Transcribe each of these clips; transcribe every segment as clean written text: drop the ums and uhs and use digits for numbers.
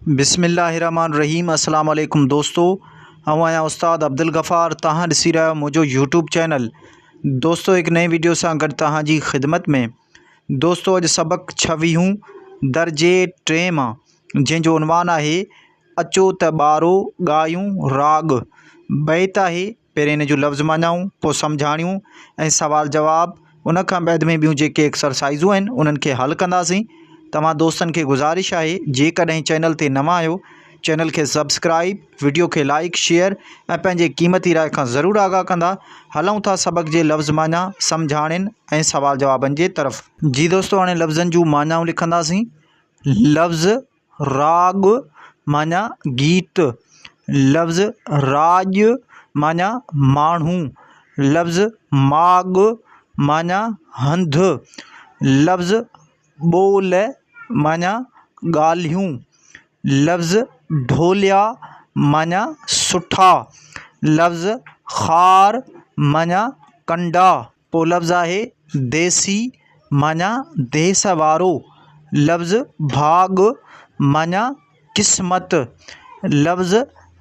बिस्मिल्लाहिर्रहमानिर्रहीम। अस्सलाम वालेकुम दोस्तों, हम आया उस्ताद अब्दुल गफ़ार। तहां ॾिसी रहिया आहियो मुंहिंजो यूट्यूब चैनल। दोस्तों एक नई वीडियो सां गॾु तहां जी ख़िदमत में। दोस्तों अॼु सबक़ 26 दर्जे 3 मां, जंहिंजो उनवान आहे अचो त ॿारो ॻायूं राग। बैत आहे, पहिरें इन जूं लफ़्ज़ मानाऊं, पोइ सम्झाणियूं ऐं सवाल जवाब। उन खां बैदि में ॿियूं जेके एक्सरसाइज़ूं आहिनि उन्हनि खे हल कंदासीं। तव्हां दोस्तनि खे गुज़ारिश आहे, जेकॾहिं चैनल ते नवां आहियो, चैनल खे सब्सक्राइब, वीडियो खे लाइक शेयर ऐं पंहिंजे क़ीमती राय खां ज़रूरु आगाह कंदा। हलूं था सबक़ जे लफ़्ज़ माना, सम्झाणनि ऐं सवाल जवाबनि जे तरफ़। जी दोस्तों, हाणे लफ़्ज़नि जूं मानाऊं लिखंदासीं। लफ़्ज़ राग माना गीत, लफ़्ज़ राज माना माण्हू, लफ़्ज़ माग माना हंधु, लफ़्ज़ ॿोल माना ॻाल्हियूं, लफ़्ज़ ढोलिया माना सुठा, लफ़्ज़ ख़ार माना कंडा। पोइ लफ़्ज़ आहे देसी माना देस वारो, लफ़्ज़ भाग माना क़िस्मत, लफ़्ज़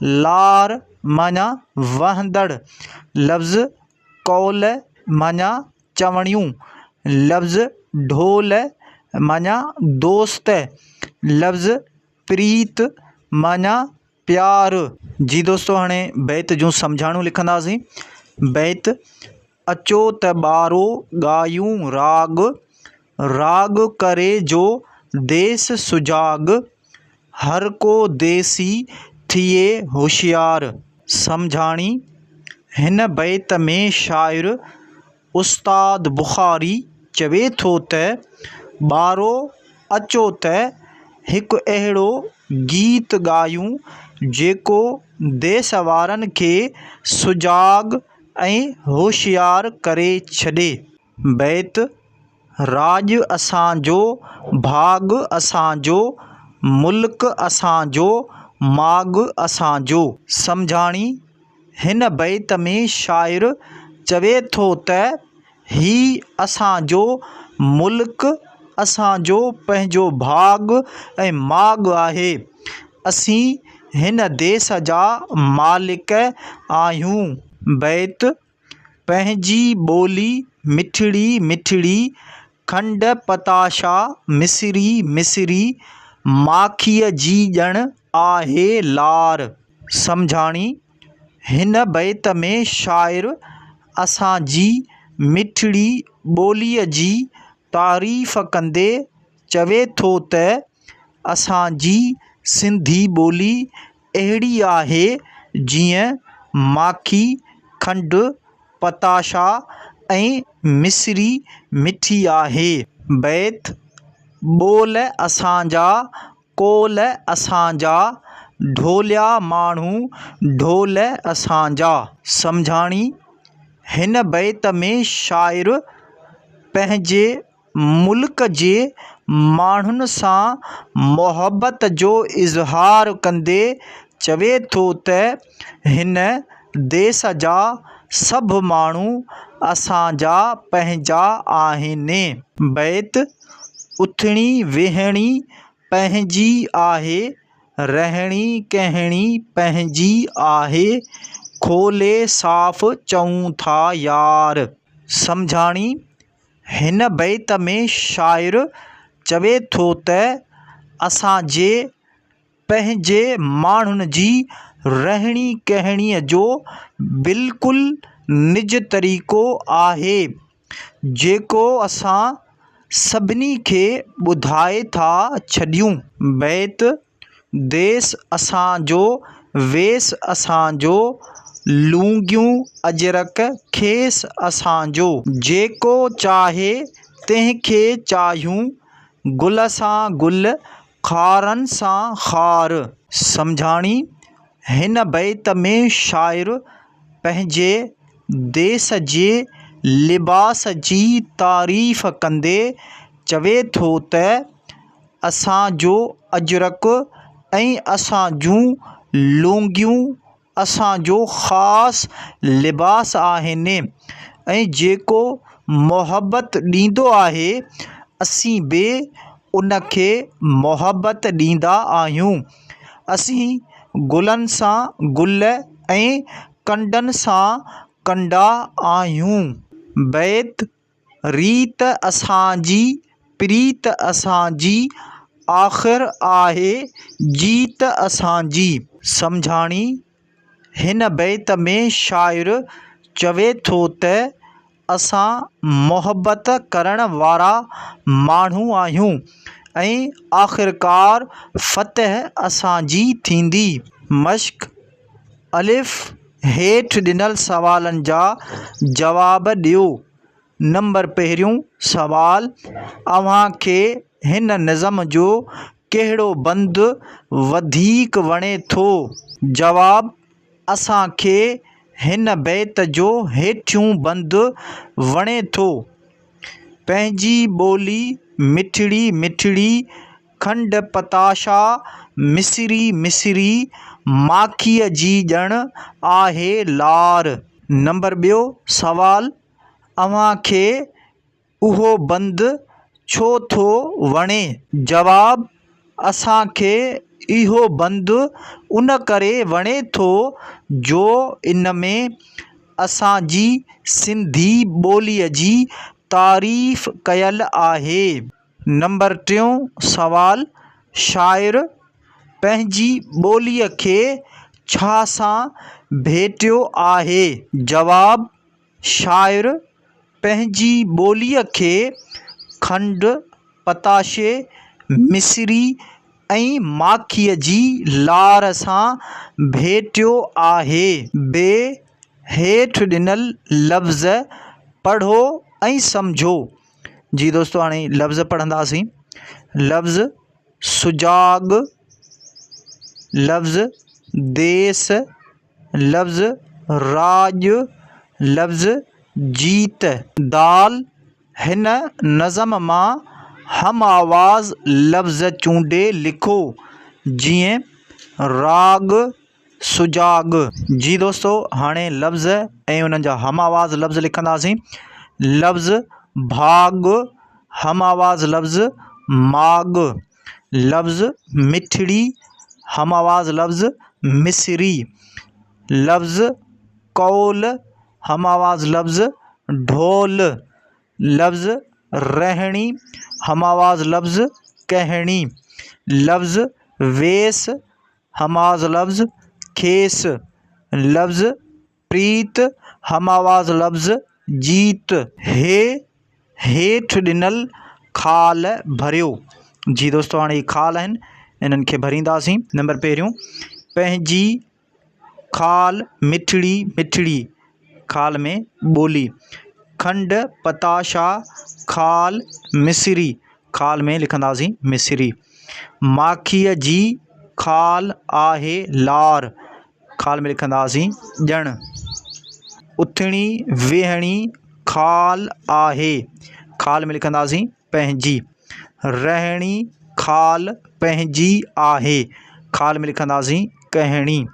लार माना वहंदड़, लफ़्ज़ कौल माना चवणियूं, लफ़्ज़ ढोल माना दोस्त, लफ़्ज़ प्रीत माना प्यार। जी दोस्तों, हाणे बैत जूं सम्झाणूं लिखंदासीं। बैत अचो त ॿारो ॻायूं राग, राग करे जो देस सुजाग, हर को देसी थिए होशियार। सम्झाणी। हिन बैत में शाइर उस्ताद बुख़ारी चवे थो त ॿारो अचो त हिकु अहिड़ो गीत ॻायूं जेको देस वारनि खे सुजाग ऐं होशियार करे छॾे। बैत राज असांजो, भाग असांजो, मुल्क असांजो, माग असांजो। सम्झाणी। हिन बैत में शाइर चवे थो त ही असांजो मुल्क, असांजो पंहिंजो भाग ऐं माग आहे। असीं हिन देस जा मालिक आहियूं। बैत पंहिंजी ॿोली मिठड़ी मिठड़ी, खंड पताशा मिसरी मिसरी, माखीअ जी ॼण आहे लार। सम्झाणी। हिन बैत में शाइर असांजी मिठड़ी ॿोलीअ जी तारीफ़ कंदे चवे थो त असांजी सिंधी ॿोली अहिड़ी आहे जीअं माखी, खंड पताशा ऐं मिसरी मिठी आहे। बैत ॿोल असांजा, कौल असांजा, ढोलिया माण्हू, ढोल असांजा। सम्झाणी। हिन बैत में शाइर पंहिंजे मुल्क जे माण्हुनि सां मुहबत जो इज़हार कंदे चवे थो त हिन देस जा सभु माण्हू असांजा पंहिंजा आहिनि। बैत उथणी वेहणी पंहिंजी आहे, रहणी कहणी पंहिंजी आहे, खोले साफ़ चऊं था यार। सम्झाणी। हिन बैत में शाइर चवे थो त असांजे पंहिंजे माण्हुनि जी रहणी कहणीअ जो बिल्कुलु निज तरीक़ो आहे, जेको असां सभिनी खे ॿुधाए था छॾियूं। बैत देस असांजो, वेस असांजो, लूंगियूं अजरक खेस असांजो, जेको चाहे तंहिंखे चाहियूं, गुल सां गुल, ख़ारनि सां ख़ार। सम्झाणी। हिन बैत में शाइर पंहिंजे देस जे लिबास जी तारीफ़ कंदे चवे थो त असांजो अजरक ऐं असांजूं लुंगियूं असांजो ख़ासि लिबास आहिनि ऐं जेको मुहबत ॾींदो आहे, असीं बि उन खे मुहबत ॾींदा आहियूं। असीं गुलनि सां गुल ऐं कंडनि सां कंडा आहियूं। बैत रीत असांजी प्रीत असांजी आख़िर आहे जीत असांजी। सम्झाणी हिन बैत में शाइर चवे थो त असां मुहबत करण वारा माण्हू आहियूं ऐं आख़िरकार फ़तह असांजी थींदी। मश्क अलिफ़ हेठि ॾिनल सवालनि जा जवाब ॾियो। नंबर पहिरियों सवाल, अव्हांखे हिन निज़म जो कहिड़ो बंदु वधीक वणे थो? जवाब, असांखे हिन बैत जो हेठियों बंदु वणे थो। पंहिंजी ॿोली मिठड़ी मिठड़ी, खंड पताशा मिसिरी मिसिरी, माखीअ जी ॼण आहे लार। नंबर ॿियो सवाल, अव्हांखे उहो बंदु छो थो वणे? जवाब, असांखे इहो बंदु उन करे वणे थो जो इन में असांजी सिंधी ॿोलीअ जी तारीफ़ कयल आहे। नंबर टियों सवाल, शाइर पंहिंजी ॿोलीअ खे छा सां भेटियो आहे? जवाब, शाइर पंहिंजी ॿोलीअ खे खंड पताशे मिसिरी ऐं माखीअ जी लार सां भेटियो आहे। बे हेठि ॾिनल लफ़्ज़ पढ़ो ऐं सम्झो। जी दोस्तों, हाणे लफ़्ज़ पढ़ंदासीं। लफ़्ज़ सुजाॻ, लफ़्ज़ देस, लफ़्ज़ राॼ, लफ़्ज़ जीत। दाल, हिन नज़म मां हम आवाज़ लफ़्ज़ चूंडे लिखो, जीअं राॻ, सुजाॻ। जी दोस्तों, हाणे लफ़्ज़ ऐं उन्हनि जा हम आवाज़ लफ़्ज़ लिखंदासीं। लफ़्ज़ भाॻ, हम आवाज़ लफ़्ज़ माॻ। लफ़्ज़ मिठड़ी, हम आवाज़ लफ़्ज़ मिसिरी। लफ़्ज़ कौल, हम आवाज़ लफ़्ज़ ढोल। लफ़्ज़ रहणी, हम आवाज़ लफ़्ज़ कहणी। लफ़्ज़ वेस, हम आवाज़ लफ़्ज़ खेस। लफ़्ज़ प्रीत, हम आवाज़ लफ़्ज़ जीत। हेठि ॾिनल ख़ाल भरियो। जी दोस्तों, हाणे ख़ाल आहिनि, इन्हनि खे भरींदासीं। नंबर पहिरियों, पंहिंजी ख़ाल मिठड़ी मिठड़ी, ख़ाल में ॿोली। खंड पताशा ख़ाल मिसिरी, ख़ाल में लिखंदासीं मिसिरी। माखीअ जी ख़ाल आहे लार, ख़ाल में लिखंदासीं ॼण। उथणी वेहणी ख़ाल आहे, ख़ाल में लिखंदासीं पंहिंजी। रहणी ख़ाल पंहिंजी आहे, ख़ाल में लिखंदासीं कहणी।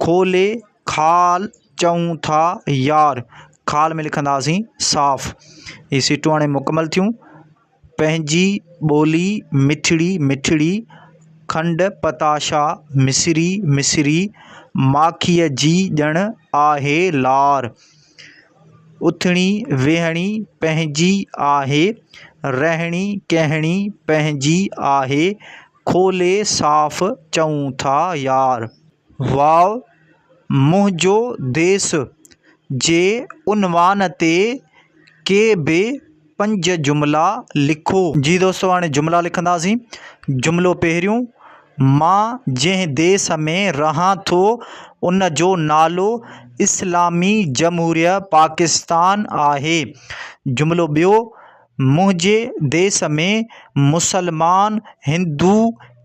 खोले ख़ाल चऊं था यार, ख़ाल में लिखंदासीं साफ़। ये सीटूं हाणे मुकमल थियूं। पंहिंजी ॿोली मिठड़ी मिठड़ी, खंड पताशा मिसिरी मिसिरी, माखीअ जी ॼण आहे लार। उथणी वेहणी पंहिंजी आहे, रहणी कहणी पंहिंजी आहे, खोले साफ़ चऊं था यार। वाव मुंहिंजो देस जे उनवान ते के बि 5 जुमिला लिखो। जी दोस्तों, हाणे जुमिला लिखंदासीं। जुमिलो पहिरियों, मां जंहिं देश में रहां थो उन जो नालो इस्लामी जमहूरिया पाकिस्तान आहे। जुमिलो ॿियो, मुंहिंजे देश में मुसलमान, हिंदू,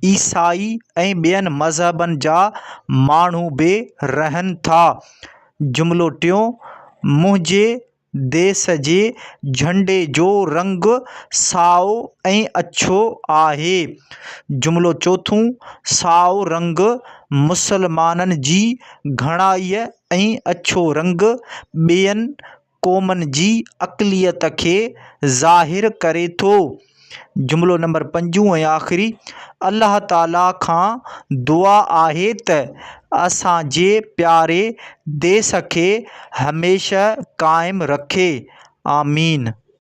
ईसाई ऐं ॿियनि मज़हबनि जा माण्हू बि रहनि था। जुमिलो टियों, मुंहिंजे देश जे झंडे जो रंग साओ ऐं अछो आहे। जुमिलो चोथों, साओ रंग मुसलमाननि जी घणाईअ ऐं अछो रंग ॿियनि क़ौमनि जी अक़लियत खे ज़ाहिर करे थो। जुमिलो नंबर 5 ऐं आख़िरी, अल्लाह ताला खां दुआ आहे त असांजे प्यारे देश खे हमेशह क़ाइमु रखे, आमीन।